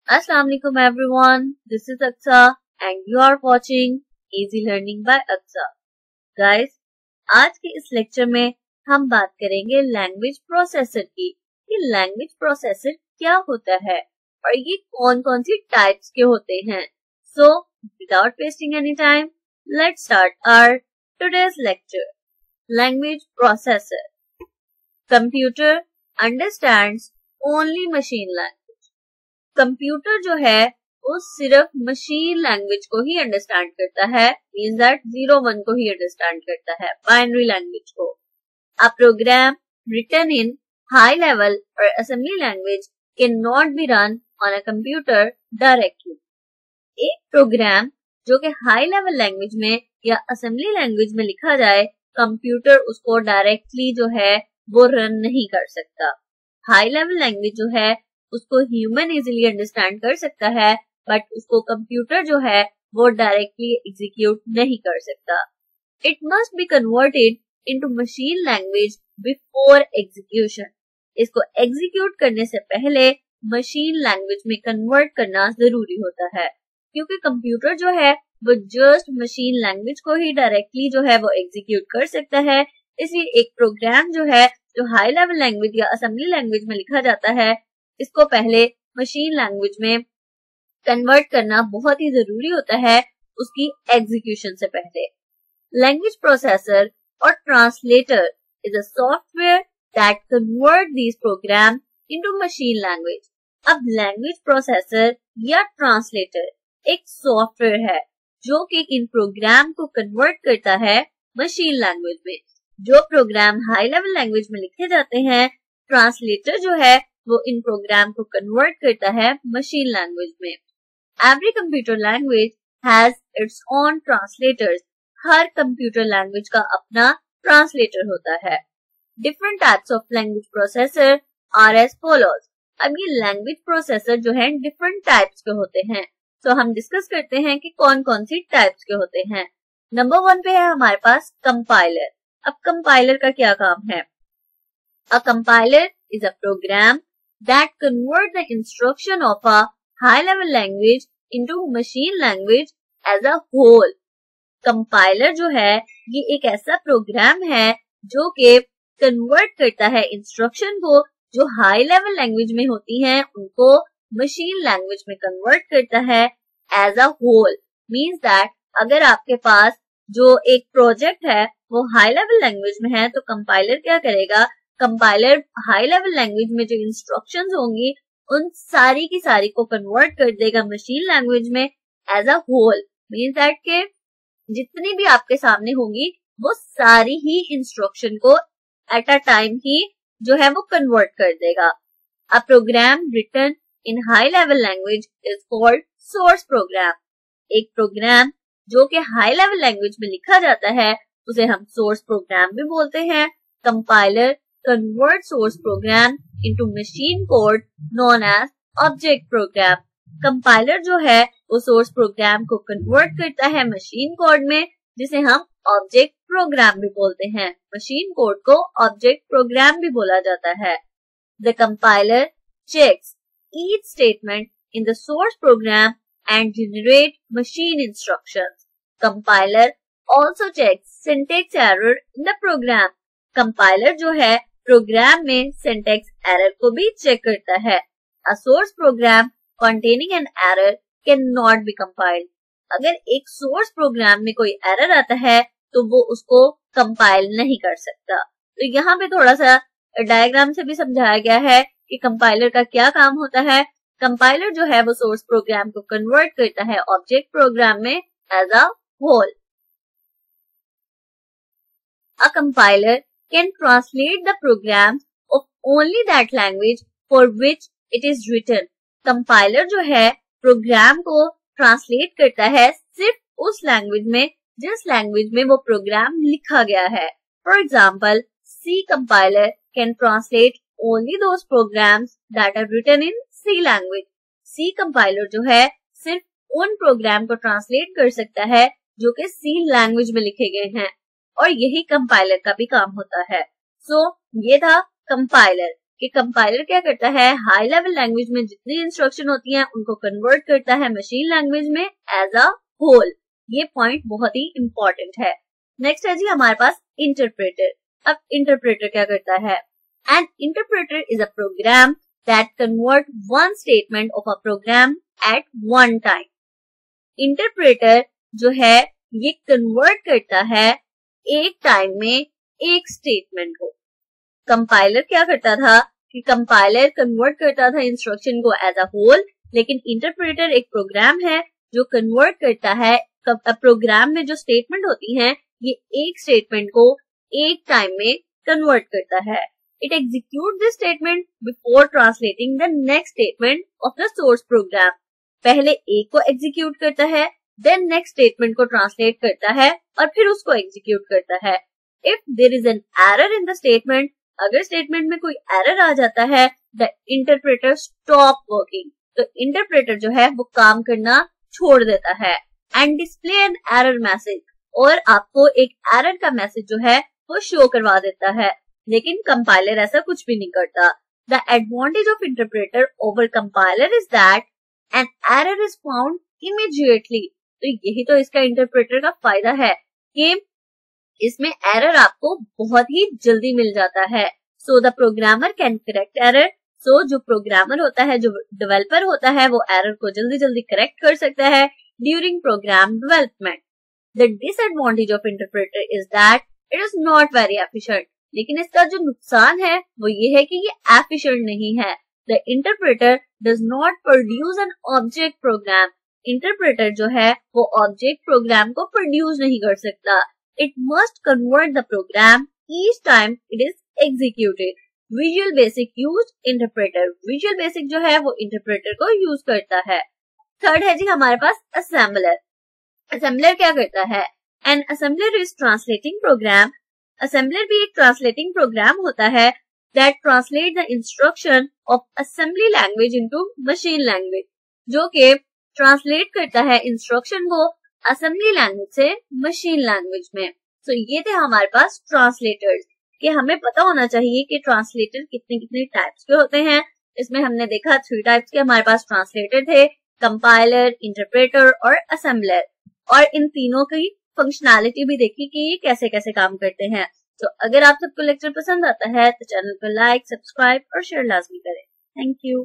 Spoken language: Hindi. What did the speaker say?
Assalamu alaikum everyone. This is Aksa and you are watching Easy Learning by Aksa. Guys, आज के इस लेक्चर में हम बात करेंगे लैंग्वेज प्रोसेसर की। ये लैंग्वेज प्रोसेसर क्या होता है और ये कौन कौन सी टाइप्स के होते हैं। So, without wasting any time, let's start our today's lecture. Language processor. Computer understands only machine language. Computer जो है वो सिर्फ मशीन लैंग्वेज को ही अंडरस्टैंड करता है, मींस दैट 0-1 को ही अंडरस्टैंड करता है, बाइनरी लैंग्वेज को। A program written in high level और assembly language can not be run on a computer directly. एक प्रोग्राम जो कि हाई लेवल लैंग्वेज में या असेंबली लैंग्वेज में लिखा जाए, कंप्यूटर उसको डायरेक्टली जो है वो रन नहीं कर सकता। हाई लेवल लैंग्वेज जो है उसको ह्यूमन इजीली अंडरस्टैंड कर सकता है, बट उसको कंप्यूटर जो है वो डायरेक्टली एग्जीक्यूट नहीं कर सकता। It must be converted into machine language before execution. इसको एग्जीक्यूट करने से पहले मशीन लैंग्वेज में कन्वर्ट करना जरूरी होता है, क्योंकि कंप्यूटर जो है वो जस्ट मशीन लैंग्वेज को ही डायरेक्टली जो है वो एग्जीक्यूट कर सकता है। इसलिए एक प्रोग्राम जो है जो हाई लेवल लैंग्वेज या असेंबली लैंग्वेज में लिखा जाता है, इसको पहले मशीन लैंग्वेज में कन्वर्ट करना बहुत ही जरूरी होता है उसकी एग्जीक्यूशन से पहले। लैंग्वेज प्रोसेसर और translator is a software that convert these programme into machine language. अब लैंग्वेज प्रोसेसर या ट्रांसलेटर एक सॉफ्टवेयर है जो कि इन प्रोग्राम को कन्वर्ट करता है मशीन लैंग्वेज में। जो प्रोग्राम हाई लेवल लैंग्वेज में लिखे जाते हैं, ट्रांसलेटर जो है वो इन प्रोग्राम को कन्वर्ट करता है मशीन लैंग्वेज में। Every computer language has its own translators. हर कंप्यूटर लैंग्वेज का अपना ट्रांसलेटर होता है। Different types of language processor are as follows. अब ये लैंग्वेज प्रोसेसर जो है डिफरेंट टाइप्स के होते हैं, तो हम डिस्कस करते हैं कि कौन कौन सी टाइप्स के होते हैं। नंबर 1 पे है हमारे पास कंपाइलर। अब कंपाइलर का क्या काम है? A compiler is a program that convert the instruction of a high-level language into machine language as a whole. Compiler जो है ये एक ऐसा प्रोग्राम है जो कि कन्वर्ट करता है इंस्ट्रक्शन को जो हाई लेवल लैंग्वेज में होती हैं उनको मशीन लैंग्वेज में कन्वर्ट करता है as a whole. Means that अगर आपके पास जो एक प्रोजेक्ट है वो हाई लेवल लैंग्वेज में है, तो कंपाइलर क्या करेगा? कंपाइलर हाई लेवल लैंग्वेज में जो इंस्ट्रक्शंस होंगी उन सारी की सारी को कन्वर्ट कर देगा मशीन लैंग्वेज में as a whole. Means that के जितनी भी आपके सामने होंगी वो सारी ही इंस्ट्रक्शन को एट अ टाइम ही जो है वो कन्वर्ट कर देगा। A program written in high level language is called source program. एक प्रोग्राम जो कि हाई लेवल लैंग्वेज में लिखा जाता है उसे हम सोर्स प्रोग्राम भी बोलते हैं। Compiler convert source program into machine code known as object program. Compiler जो है वो source program को convert करता है machine code में, जिसे हम object program भी बोलते हैं। machine code को object program भी बोला जाता है। The compiler checks each statement in the source program and generate machine instructions. Compiler also checks syntax error in the program. Compiler जो है प्रोग्राम में सिंटैक्स एरर को भी चेक करता है। A source program containing an error can not B compiled. अगर एक सोर्स प्रोग्राम में कोई एरर आता है तो वो उसको कंपाइल नहीं कर सकता। तो यहाँ पे थोड़ा सा डायग्राम से भी समझाया गया है कि कंपाइलर का क्या काम होता है। कंपाइलर जो है वो सोर्स प्रोग्राम को कन्वर्ट करता है ऑब्जेक्ट प्रोग्राम में as a whole. A compiler can translate the programs of only that language for which it is written. Compiler जो है प्रोग्राम को ट्रांसलेट करता है सिर्फ उस लैंग्वेज में जिस लैंग्वेज में वो प्रोग्राम लिखा गया है। For example, C compiler can translate only those programs that are written in C language. C compiler जो है सिर्फ उन प्रोग्राम को ट्रांसलेट कर सकता है जो कि C लैंग्वेज में लिखे गए हैं, और यही कंपाइलर का भी काम होता है। सो ये था कंपाइलर। कि कंपाइलर क्या करता है, हाई लेवल लैंग्वेज में जितनी इंस्ट्रक्शन होती हैं उनको कन्वर्ट करता है मशीन लैंग्वेज में एज अ होल। ये पॉइंट बहुत ही इंपॉर्टेंट है। नेक्स्ट है जी हमारे पास इंटरप्रेटर। अब इंटरप्रेटर क्या करता है, an interpreter is a program that convert one statement of a program at one time. Interpreter जो है ये कन्वर्ट करता है एक टाइम में एक स्टेटमेंट को। कंपाइलर क्या करता था कि कंपाइलर कन्वर्ट करता था इंस्ट्रक्शन को एज अ होल, लेकिन इंटरप्रेटर एक प्रोग्राम है जो कन्वर्ट करता है प्रोग्राम में जो स्टेटमेंट होती हैं ये एक स्टेटमेंट को एक टाइम में कन्वर्ट करता है। It execute this statement before translating the next statement of the source program. पहले एक को एग्जीक्यूट करता है, देन नेक्स्ट स्टेटमेंट को ट्रांसलेट करता है और फिर उसको एग्जीक्यूट करता है। If there is an error in the statement, अगर स्टेटमेंट में कोई एरर आ जाता है, द इंटरप्रेटर स्टॉप वर्किंग, तो इंटरप्रेटर जो है वो काम करना छोड़ देता है and display an error message, और आपको एक एरर का मैसेज जो है वो शो करवा देता है। लेकिन कंपाइलर ऐसा कुछ भी नहीं करता। The advantage of interpreter over compiler is that an error is found immediately. तो यही तो इसका इंटरप्रेटर का फायदा है कि इसमें एरर आपको बहुत ही जल्दी मिल जाता है। So the programmer can correct error. So जो प्रोग्रामर होता है, जो डेवलपर होता है, वो एरर को जल्दी जल्दी करेक्ट कर सकता है during program development. The disadvantage of interpreter is that it is not very efficient. लेकिन इसका जो नुकसान है वो ये है कि ये एफिशिएंट नहीं है। The interpreter does not produce an object program. Interpreter जो है वो ऑब्जेक्ट प्रोग्राम को प्रोड्यूस नहीं कर सकता। It must convert the program each time it is executed. Visual basic use interpreter. Visual basic जो है वो इंटरप्रेटर को यूज करता है। थर्ड है जी हमारे पास असेंबलर। असेंबलर क्या करता है, an assembler is translating program. Assembler भी एक ट्रांसलेटिंग प्रोग्राम होता है that translate the instruction of assembly language into machine language, जो कि ट्रांसलेट करता है इंस्ट्रक्शन को असेंबली लैंग्वेज से मशीन लैंग्वेज में। तो ये थे हमारे पास ट्रांसलेटर्स, कि हमें पता होना चाहिए कि ट्रांसलेटर कितने कितने टाइप्स के होते हैं। इसमें हमने देखा 3 टाइप्स के हमारे पास ट्रांसलेटर थे, कंपाइलर, इंटरप्रेटर और असेंबलर, और इन तीनों की फंक्शनैलिटी भी देखी कि ये कैसे कैसे काम करते हैं। तो अगर आप सबको लेक्चर पसंद आता है तो चैनल को लाइक, सब्सक्राइब और शेयर लाजमी करें। Thank you.